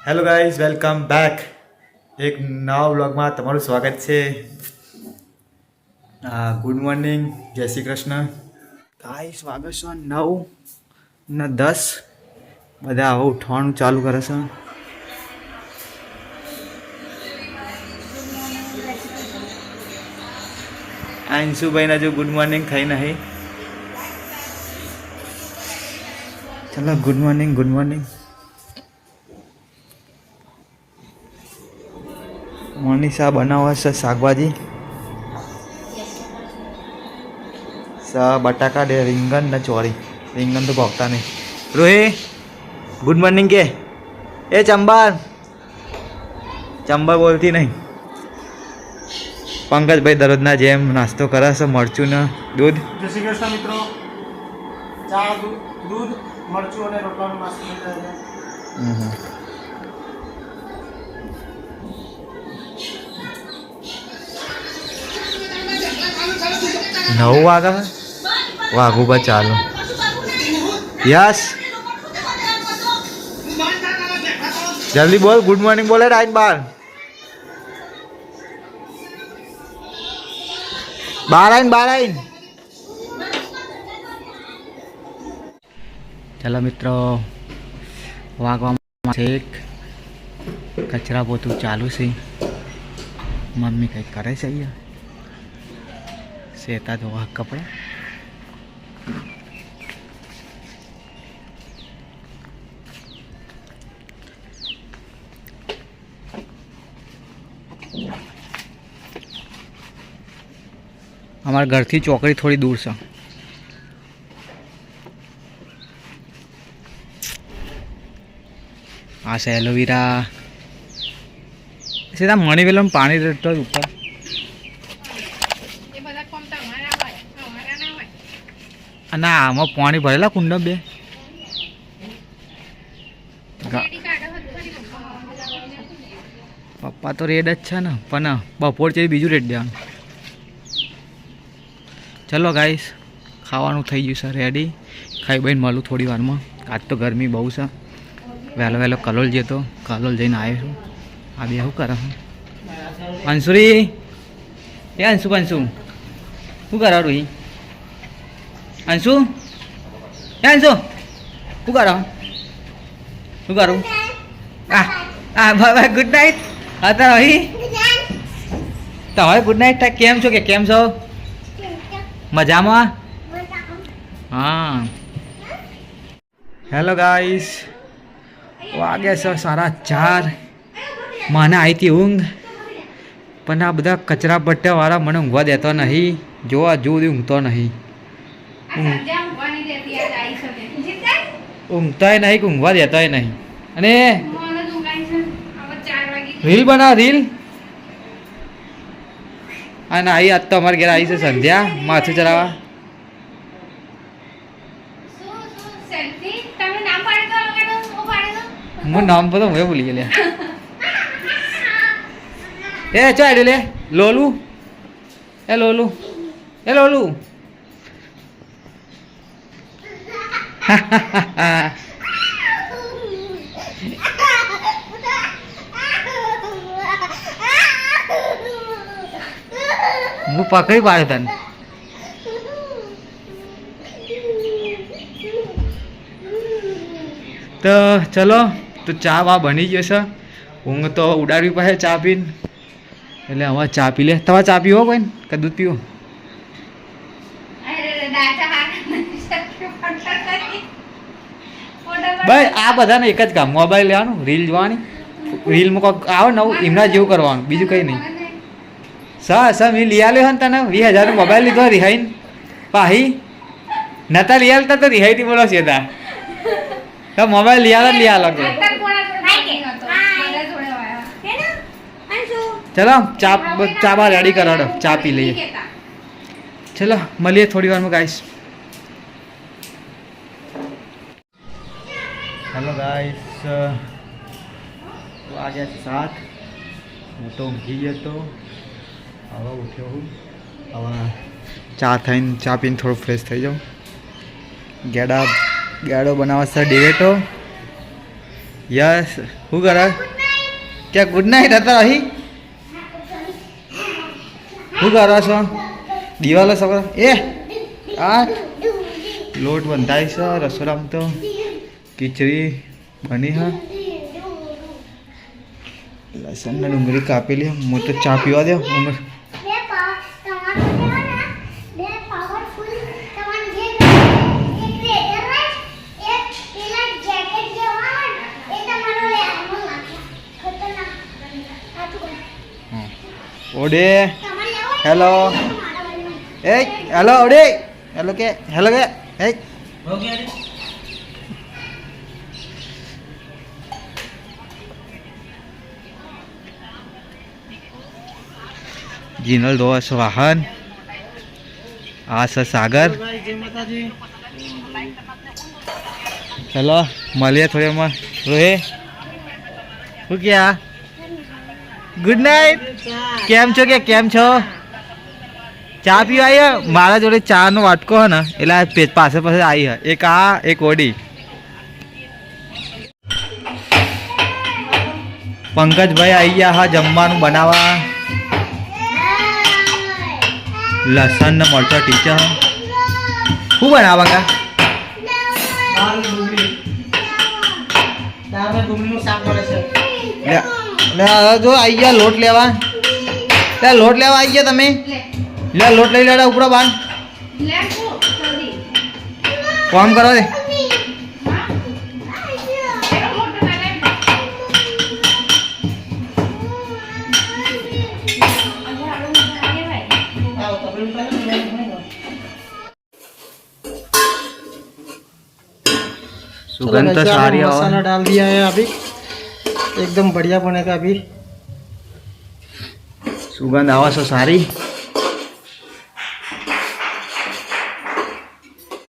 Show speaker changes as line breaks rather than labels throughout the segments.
Hello guys, welcome back. એક નવા વ્લોગમાં તમારું સ્વાગત છે. ગુડ મોર્નિંગ, જય શ્રી કૃષ્ણ. ગાઈઝ વાગે છે 9:10. બધા હવે ઉઠવાનું ચાલુ કરે છે. અંશુભાઈના જો ગુડ મોર્નિંગ થઈ નહીં. ચલો good morning, good morning. Manisha બનાવે છે શાકભાજી, બટાકા દે, રીંગણ ને ચોરી. રીંગણ તો ભાવતા નહીં. રોહી ગુડ મોર્નિંગ કે એ ચંબા ચંબા બોલતી નહીં. પંકજભાઈ દરરોજના જેમ નાસ્તો કરે છે, મરચું ને દૂધ.
જય શ્રી કૃષ્ણ મિત્રો. ચા, દૂધ, મરચું અને રોટલાનો નાસ્તો લઈ જાય છે.
9 વાગે વાઘું બા ચાલુ. યસ જલ્દી બોલ, ગુડ મોર્નિંગ બોલે રાઈન બાર આઈન. ચાલો મિત્રો, વાગવામાં છે એક. કચરા પોતું ચાલુ છે. મમ્મી કંઈક કરે છે અહીંયા. સેતા ધોવા કપડા. અમારા ઘરથી ચોકડી થોડી દૂર છે. આ છે એલોવેરા. સીધા મણી વેલમ પાણી રેડતો ઉપર. ના આમાં પાણી ભરેલા કુંડા બે. પપ્પા તો રેડ જ છે ને, પણ બપોર છે બીજું રેડ દેવાનું. ચલો ગાઈસ, ખાવાનું થઈ ગયું છે રેડી. ખાઈ બઈને મળું થોડી વારમાં. આજ તો ગરમી બહુ છે. વહેલો વહેલો કલોલ જતો, કલોલ જઈને આવ્યો છું. આ બે શું કરે? અંશુરી એ અંશુ શું કરે રૂહી? અંશુ એ અંશુ શું કરો? શું કરું? Bye good night. હા તો રહી તમારે ગુડ નાઇટ. કેમ છો? કે કેમ છો? મજામાં? હા. હેલો ગાઈસ, વાગે છે 4:30. મને આવી હતી ઊંઘ, પણ આ બધા કચરા પટ્ટાવાળા મને ઊંઘવા દેતો નહીં. જોવા જોવું ઊંઘતો નહીં. ઊંઘતાય નહીં કે ઊંઘવા દેતાય નહીં. અને રીલ બનાવ, રીલ. અને આવી આજ તો અમારે ઘેર આવી છે સંધ્યા માથું ચલાવવા. હું નામ તો હું ભૂલી ગયેલા. એ ચાલ લે લોલુ. એ લોલુ, એ લોલુ. હું પકડી પાડ્યો તને. તો ચલો, તો ચા વા બની ગયો છે. ઊંઘ તો ઉડાડવી પડે ચા પીને. એટલે હવે ચા પી લે. તમારે ચા પીવો કોઈ કે દૂધ પીવો? ભાઈ આ બધાને એક જ કામ, મોબાઈલ લેવાનું, રીલ જોવાની. રીલમાં કોઈક આવે નવું એમના જેવું કરવાનું, બીજું કંઈ નહીં. સર મેં લઈ આવ્યો ને તને 20,000 મોબાઈલ લીધો રિહાઈ પાહી નતા લઈ આવતા તો રિહાઈ થી બોલો સીધા. તો મોબાઈલ લઈ આલો કે ચલો ચા બા રેડી કરાડો, ચા પી લઈએ. ચલો મળીએ થોડી વારમાં ગાઈસ. હેલો ગાઈસ, વાગ્યા 7. હું તો ઊંઘી ગયો તો, હવે ઉઠ્યો હું. હવે ચા થઈને ચા પીને થોડું ફ્રેશ થઈ જાઉં. ગેડો બનાવવા છે ડિવેટો. યસ શું કરે ક્યાં ગુડ નાઇટ હતા અહીં શું કરો છો દિવાલો સવાર એ આ લોટ બંધાય છે રસોડામાં તો ખીચડી બની હા લસણ ને ડુંગળી કાપેલી હું તો ચા પીવા દે ઉમર ઓડે હેલો એ હેલો ઓડે હેલો કે એ જીનલ દોસ વાહન આ છે સાગર ચલો મળીએ થોડીમાં રોહે શું ક્યાં ગુડ નાઇટ કેમ છો કે કેમ છો ચા પીવા આવી મારા જોડે ચા નો વાટકો હે ને એટલે પાસે પાસે આવી હે એક આ એક ઓડી પંકજભાઈ આવી ગયા હા જમવાનું બનાવવા લસણ ને મરચા ટીચર શું બનાવવા કા જો આવી ગયા લોટ લેવા ત્યાં લોટ લેવા આવી ગયા તમે લે લોટ લઈ લેડા ઉપડો બાન કામ કરો દે सुगंध तो सारी
मसाला डाल दिया है अभी एकदम बढ़िया बनेगा अभी
सुगंध आवा सो सारी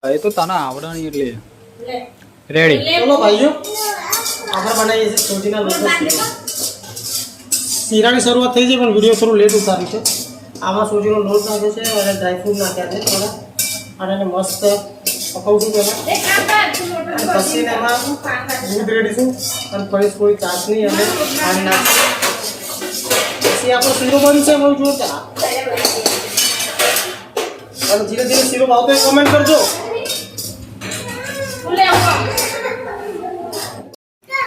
ये तो तना आवड़ा नहीं એટલે રેડી
चलो भाइयों આપણે બનાવીએ છીએ સોજીના લોટનો શીરાની શરૂઆત થઈ છે પણ વિડિયો થોડું લેટ ઉતાર્યું છે આમાં સોજીનો લોટ નાખ્યો છે અને ડ્રાય ફ્રૂટ નાખ્યા છે થોડા અને એને મસ્ત પકાવશું પહેલાં પછી એમાં દૂધ રેડીશું અને થોડી ચાસણી અને ખાંડ નાખીશું પછી આપણો શીરો બનશે બહુ જોરદાર અને ધીરે ધીરે શીરો ભાવતો હોય કોમેન્ટ કરજો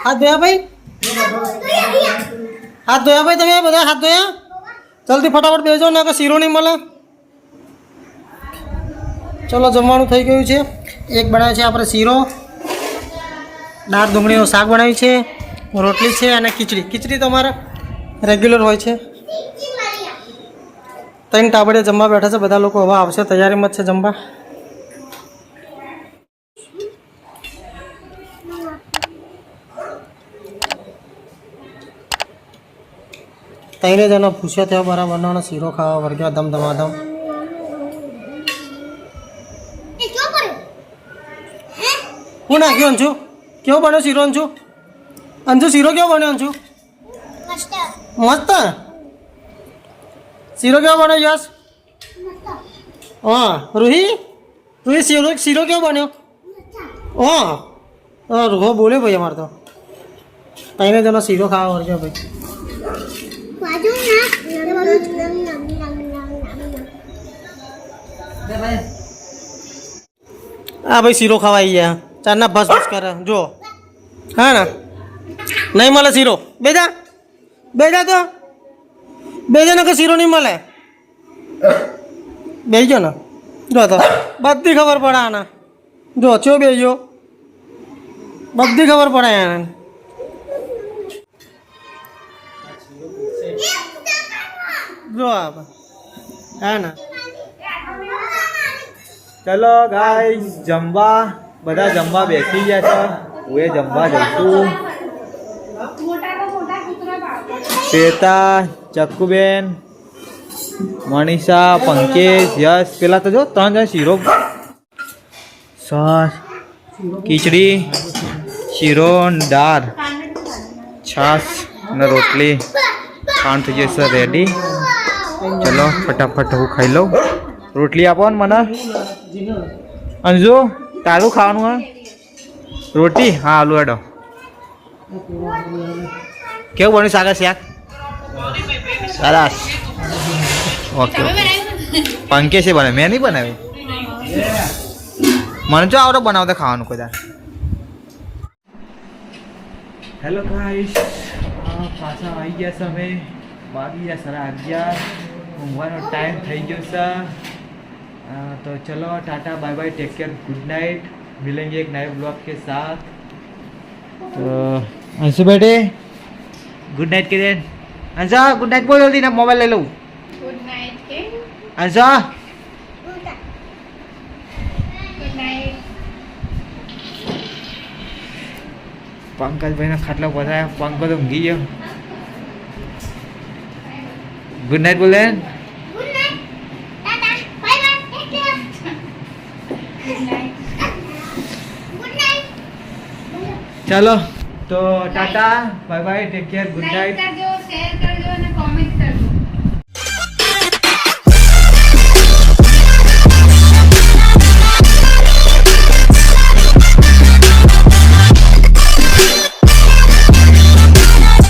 हाथ धोया भाई તમે બધા હાથ ધોયા જલ્દી ફટાફટ બેસો ને કે શીરો નહીં મળે ચલો જમવાનું થઈ ગયું છે એક બનાવે છે આપણે શીરો દાળ ડુંગળીનું શાક બનાવ્યું છે રોટલી છે અને ખીચડી તો અમારે રેગ્યુલર હોય છે 3 ટાબડે જમવા બેઠા છે બધા લોકો હવે આવશે તૈયારીમાં જ છે જમવા તઈને જનો પૂછ્યા ત્યાં બરાબર બનાવવાનો શીરો ખાવા વર્ગ્યા ધમધમાધમ હું નાખ્યો અંજુ કેવો બન્યો શીરો અંજુ શીરો કેવો બન્યો અંજુ મસ્ત શીરો કેવો બન્યો યસ હા રૂહી શીરો કેવો બન્યો હા રૂહો બોલે ભાઈ અમારે તો તઈને જનો શીરો ખાવા વર્ગ્યો ભાઈ હા ભાઈ શીરો ખાવા આવી ગયા ચારના બસ કરે જો હા ને નહીં મળે શીરો બેજા તો બેજા ને કે શીરો નહીં મળે બેજો ને જો તો બધી ખબર પડે આને જો ચો બેજો બધી ખબર પડે આને જો હા ને
ચલો ગાઈસ જમવા બધા જમવા બેસી ગયા છે હું જમવા જઈશું શ્વેતા ચક્કુબેન મનીષા પંકેશ યશ પેલા તો જો 3 જણ શીરો છાશ ખીચડી શીરો દાળ છાશ ને રોટલી ખાંડ થઈ જશે રેડી ચલો ફટાફટ હું ખાઈ લઉં રોટલી આપો ને મને અંજુ તારું ખાવાનું હા રોટી હા આલુ એડો કેવું બન્યું સાગર શાક સરસ ઓકે પંકેશે બને મેં નહીં બનાવ્યું મને જો આવડે બનાવતા ખાવાનું કોઈ દાર હેલો ગાઈસ પાછા આવી ગયા છે અમે વાગી ગયા 11:30 ઊંઘવાનો ટાઈમ થઈ ગયો છે तो चलो tata bye bye take care good night मिलेंगे एक नए ब्लॉग के साथ तो अंशु बेटे गुड नाइट के दिन अंशा गुड नाइट बोल जल्दी ना मोबाइल ले लो
गुड नाइट के
अंशा
गुड नाइट
पंकज भाई ने खाटला बताया पंकज तो ઊંઘી ગયો गुड नाइट बोले
good night tata bye bye take care good night good night
चलो तो tata bye bye take care good
like
night
कर दो शेयर कर